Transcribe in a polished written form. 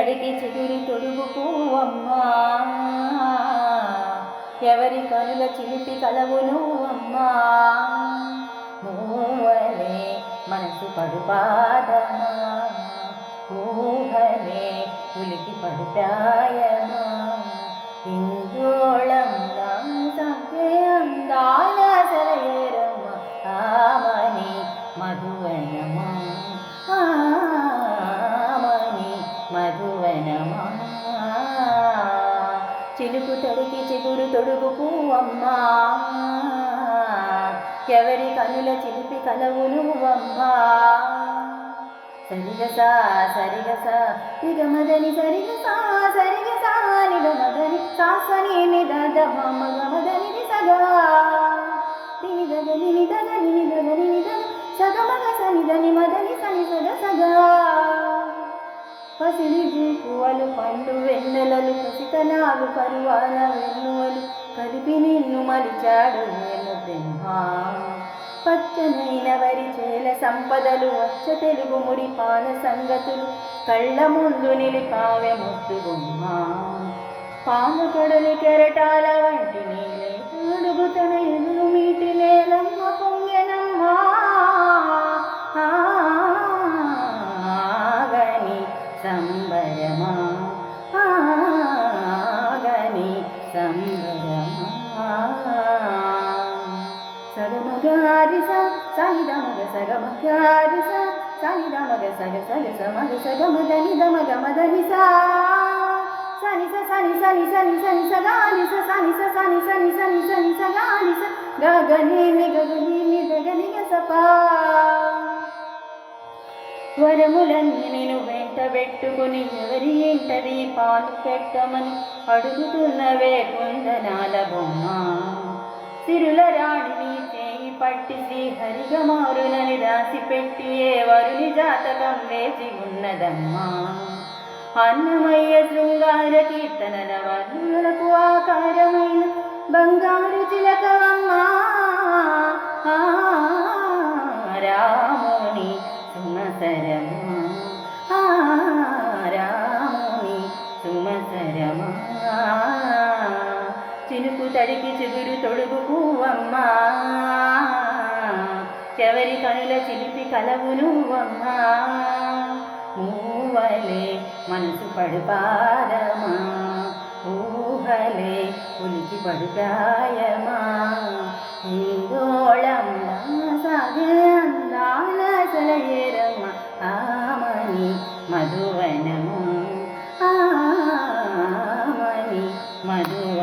తడికి చిగురు తొడుగు పువ్వమ్మా, ఎవరి కనుల చిలిపి కలవు నువ్వమ్మా. మూవలే మనసు పడుపాదమా, ఊహలే ఉలికి పడుతాయమా. ఇందోళం సంకే అందాల సెలయేరమ్మ, ఆమని మధువనమా, ఆమని మధువనమా. చిలుకు తడికి చిగురు తొడుగు పువ్వమ్మా, ఎవరి కనుల చిలిపి కలవు నువ్వమ్మా. సరిగసా సరిగసా నిగమదని సరిగసా సరిగసా నిగమదని సాసని నిదద మగమదని నిసగా నిదగని నిదగని నిదగని నిదగ సగమగ సనిదని మదని సని సగ సగా. పసిడి జీకువలు పండు వెన్నెలలు పసితనాలు పరువాల వెన్నువలు కలిపి నిన్ను మలిచాడు నేను బ్రహ్మ. పచ్చనైన వరి చేల సంపదలు వచ్చ తెలుగు ముడి పాల సంగతులు కళ్ళ ముందు నిలిపావె ముద్దు బొమ్మ. పాము కడలి కెరటాల వంటి నీలే అడుగు తన ఎదురు మీటి నేలమ్మ పొంగెనమ్మా. ఆగని సంబరమా, ఆగని సంబరమా. సగమగారిస సనిదమగ సగమగారిస సనిదమగ సగ సగ సమగ సగమదని దమగమదని సా సనిస సని సని సని సని సగానిస సనిస సని సని సని సని సగానిస గగని నిగగని నిదగని గసపా. వరములన్నీ నేను వెంట పెట్టుకుని ఎవరి ఇంటది పాలు పెట్టమని అడుగుతున్నవే కుందనాల బొమ్మ. సిరుల రాణిని చేయి పట్టి శ్రీహరిగా మారునని దాసిపెట్టి ఏ వరుని జాతకం వేచి ఉన్నదమ్మా. అన్నమయ్య శృంగార కీర్తనల వర్ణులకు ఆకారమైన బంగారు చిలకవమ్మా. రాముని సుమసరమా, రాముని సుమసరమా. చినుకు తడికి చిగురు తొడుగు పువ్వమ్మా, ఎవరి కనుల చిలిపి కలవు నువ్వమ్మా. మూవలే మనసు పడుపాదమా, ఊహలే ఉలికి పడుతాయమా. ఇందోళంలా సాగే అందాల సెలయేరమ్మ, ఆమని మధువనమా, ఆమని మధువనమా.